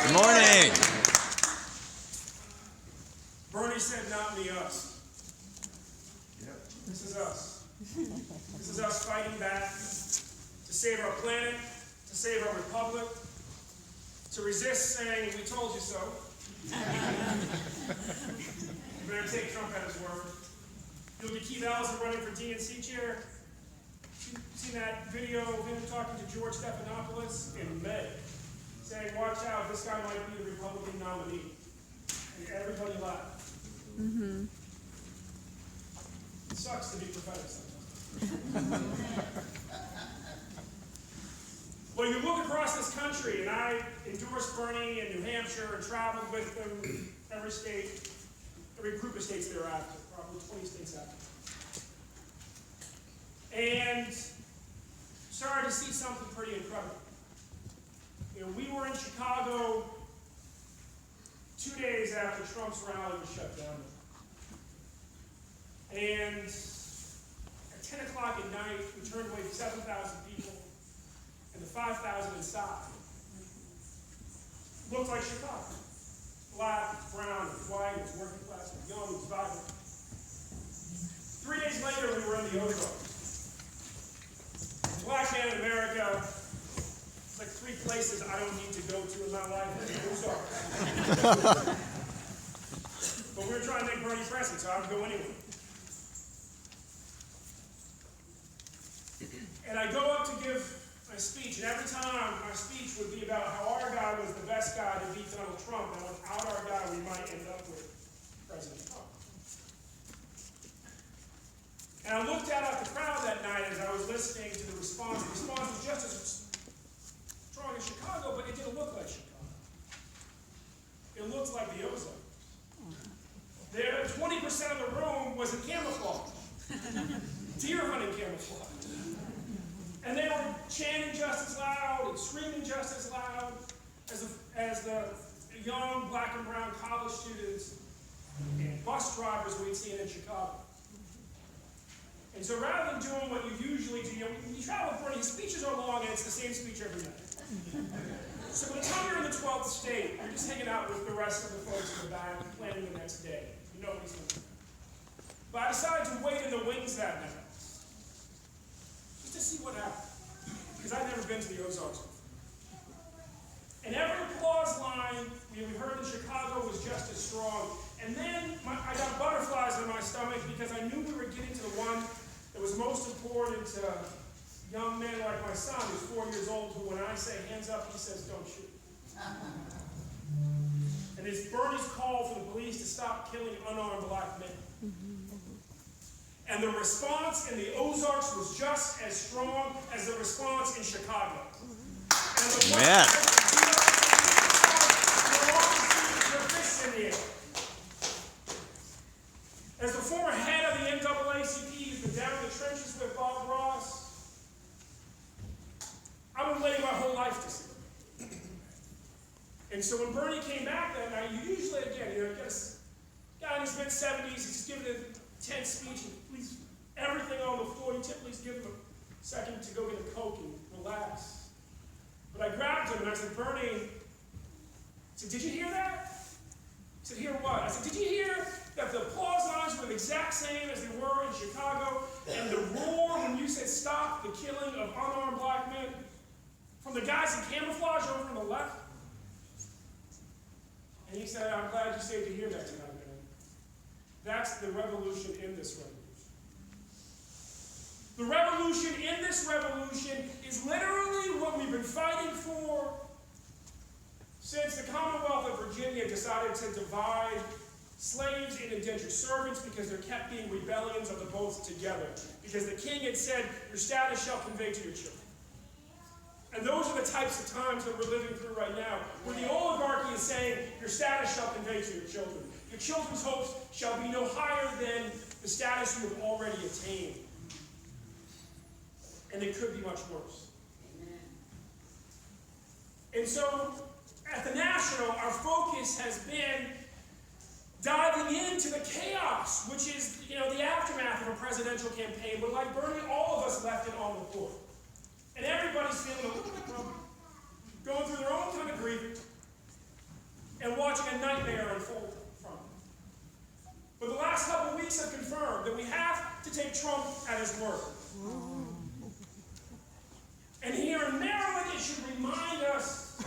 Good morning. Bernie said, not me, us. Yep. This is us. This is us fighting back to save our planet, to save our republic, to resist saying, we told you so. You better take Trump at his word. You'll be Keith Ellison running for DNC chair. Seen that video of him talking to George Stephanopoulos in May, saying, watch out, this guy might be the Republican nominee. And everybody laughed. Mm-hmm. It sucks to be prophetic sometimes. Well, you look across this country, and I endorsed Bernie in New Hampshire and traveled with him every state, every group of states thereafter, probably 20 states after. And started to see something pretty incredible. You know, we were in Chicago 2 days after Trump's rally was shut down. And at 10 o'clock at night, we turned away 7,000 people, and the 5,000 inside looked like Chicago. Black, brown, white, it was working class, it was young, it was vibrant. 3 days later, we were in the Ozarks. Black man in America, it's like 3 places I don't need to go to in my life. But we were trying to make Bernie president, so I would go anyway. And I go up to give my speech, and every time my speech would be about how our guy was the best guy to beat Donald Trump, and without our guy, we might end up with President Trump. And I looked out at the crowd that night as I was listening to the response. The response was just as strong as Chicago, but it didn't look like Chicago. It looked like the Ozarks. There, 20% of the room was in camouflage, deer hunting camouflage. And they were chanting just as loud and screaming just as loud as the young black and brown college students and bus drivers we'd seen in Chicago. And so rather than doing what you usually do, when you travel with Bernie, his speeches are long and it's the same speech every night. So by the time you're in the 12th state, you're just hanging out with the rest of the folks in the back and planning the next day. You know what he's going to do. But I decided to wait in the wings that night, just to see what happened. Because I'd never been to the Ozarks before. And every applause line we heard in Chicago was just as strong. And then I got butterflies in my stomach because I knew we were getting to the one that was most important to a young man like my son, who's 4 years old, who when I say hands up, he says, don't shoot. And it's Bernie's call for the police to stop killing unarmed black men. And the response in the Ozarks was just as strong as the response in Chicago. And the As the former head of the NAACP who's been down in the trenches with Bob Ross, I've been waiting my whole life to see it. And so when Bernie came back that night, you usually, again, you get a guy in his mid-70s, he's just giving a tense speech, and please, everything on the floor, you typically give him a second to go get a Coke and relax. But I grabbed him and I said, Bernie, I said, did you hear that? He said, hear what? I said, did you hear that the applause lines were the exact same as they were in Chicago, and the roar when you said stop the killing of unarmed black men from the guys in camouflage over on the left? And he said, I'm glad you stayed to hear that tonight, man. That's the revolution in this revolution. The revolution in this revolution is literally what we've been fighting for since the Commonwealth of Virginia decided to divide slaves and indentured servants because there kept being rebellions of the both together. Because the king had said, your status shall convey to your children. And those are the types of times that we're living through right now, where the oligarchy is saying, your status shall convey to your children. Your children's hopes shall be no higher than the status you have already attained. And it could be much worse. And so, at the National, our focus has been diving into the chaos, which is, the aftermath of a presidential campaign, but like Bernie, all of us left it on the floor. And everybody's feeling a little bit grumpy, going through their own kind of grieving. watching a nightmare unfold from it. But the last couple of weeks have confirmed that we have to take Trump at his word. And here in Maryland, it should remind us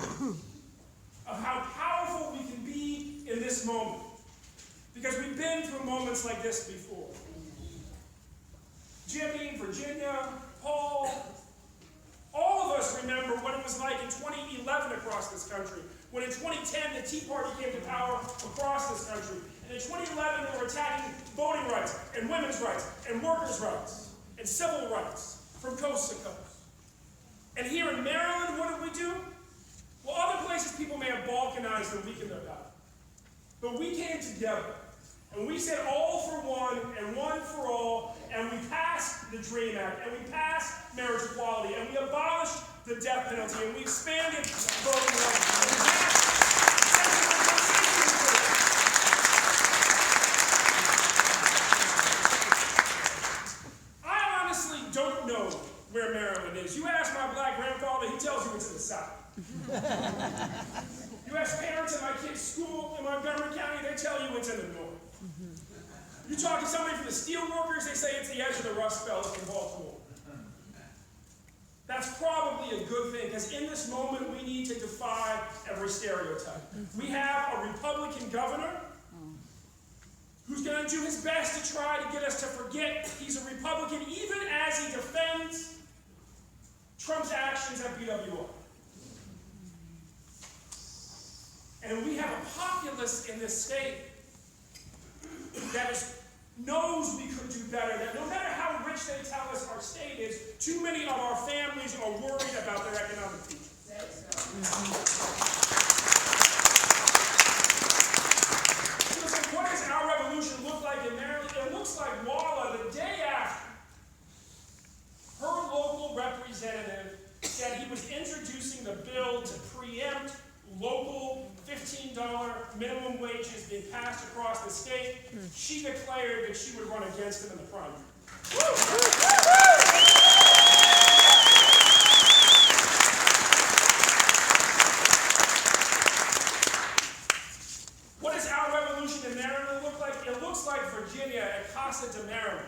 of how powerful we can be in this moment. Because we've been through moments like this before. Jimmy, Virginia, Paul, all of us remember what it was like in 2011 across this country. When in 2010, the Tea Party came to power across this country. And in 2011, they were attacking voting rights, and women's rights, and workers' rights, and civil rights from coast to coast. And here in Maryland, what did we do? Well, other places people may have balkanized and weakened their power. But we came together, and we said all for one and one for all, and we passed the DREAM Act, and we passed marriage equality, and we abolished the death penalty, and we expanded voting rights, and we passed I honestly don't know where Maryland is. You ask my black grandfather, he tells you it's in the South. You ask parents at my kids' school in Montgomery County, they tell you it's in the north. You talk to somebody from the steel workers, they say it's the edge of the Rust Belt in Baltimore. That's probably a good thing, because in this moment we need to defy every stereotype. We have a Republican governor who's going to do his best to try to get us to forget he's a Republican, even as he defends Trump's actions at BWR. And we have a populace in this state that knows we could do better, that no matter how rich they tell us our state is, too many of our families are worried about their economic future. So what does our revolution look like in Maryland? It looks like Walla, the day after her local representative said he was introducing the bill to preempt local $15 minimum wages being passed across the state, she declared that she would run against him in the primary. What does our revolution in Maryland look like? It looks like Virginia at Casa de Maryland.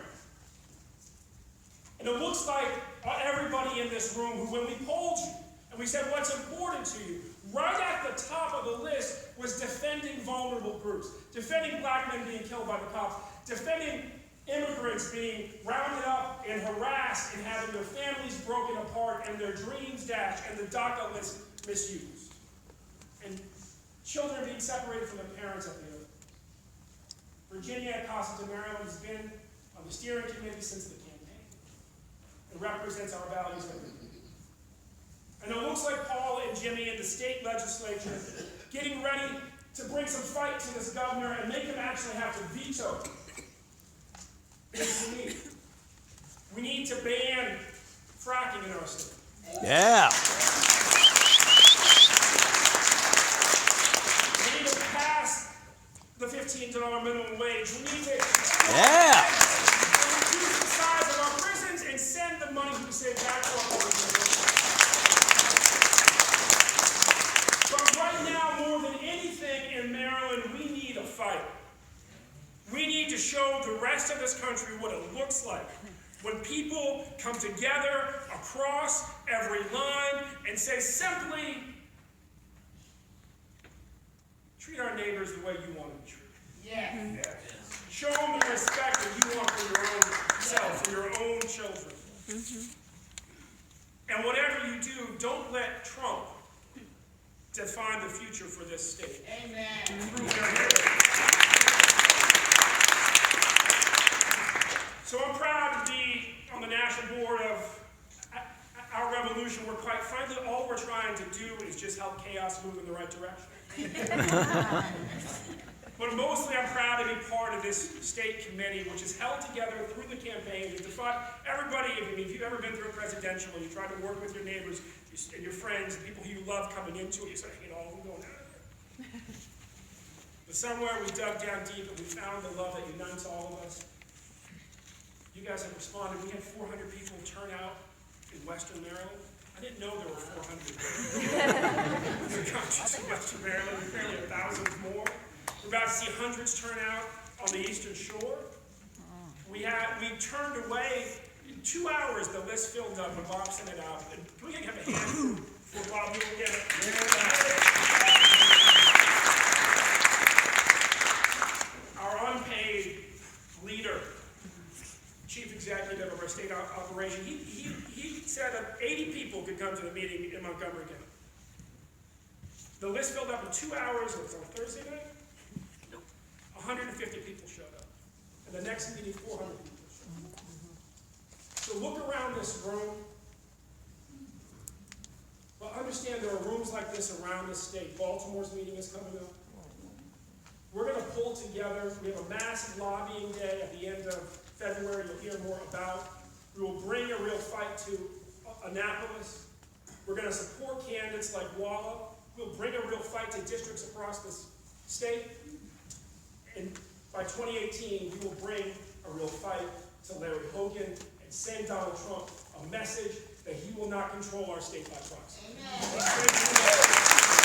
And it looks like everybody in this room who, when we polled you, and we said, what's important to you? Right at the top of the list was defending vulnerable groups, defending black men being killed by the cops, defending immigrants being rounded up and harassed and having their families broken apart and their dreams dashed and the DACA list misused. And children being separated from their parents at the end. Virginia at Casa de Maryland has been on the steering committee since the campaign. It represents our values every day. And it looks like Paul and Jimmy in the state legislature getting ready to bring some fight to this governor and make him actually have to veto this we need. We need to ban fracking in our state. Yeah. We need to pass the $15 minimum wage. We need to reduce the size of our prisons and send the money we save back to our organizations. But right now, more than anything in Maryland, we need a fight. We need to show the rest of this country what it looks like when people come together across every line and say simply, treat our neighbors the way you want to be treated. Yeah. Show them the respect that you want for your own self, for your own children. And whatever you do, don't let Trump define the future for this state. Amen. So I'm proud to be on the national board of our revolution, where quite frankly, all we're trying to do is just help chaos move in the right direction. But mostly I'm proud to be part of this state committee, which is held together through the campaign to defy everybody. If you've ever been through a presidential and you try to work with your neighbors and your friends, and people who you love coming into it, you say, all of them going out of here. But somewhere we dug down deep and we found the love that unites all of us. You guys have responded. We had 400 people turn out in Western Maryland. I didn't know there were 400. much to Maryland, apparently 1,000 more. We're about to see hundreds turn out on the Eastern Shore. We turned away, in 2 hours the list filled up when Bob sent it out. And can we have a hand for Bob Newell again? Our unpaid leader, chief executive of our state operation, he said that 80 people could come to the meeting in Montgomery County. The list filled up in 2 hours. It was on Thursday night. 150 people showed up. And the next meeting, 400 people showed up. So look around this room. But understand there are rooms like this around the state. Baltimore's meeting is coming up. We're going to pull together. We have a massive lobbying day at the end of February. You'll hear more about. We will bring a real fight to Annapolis. We're going to support candidates like Walla. We'll bring a real fight to districts across this state. And by 2018, we will bring a real fight to Larry Hogan and send Donald Trump a message that he will not control our state by proxy. Amen.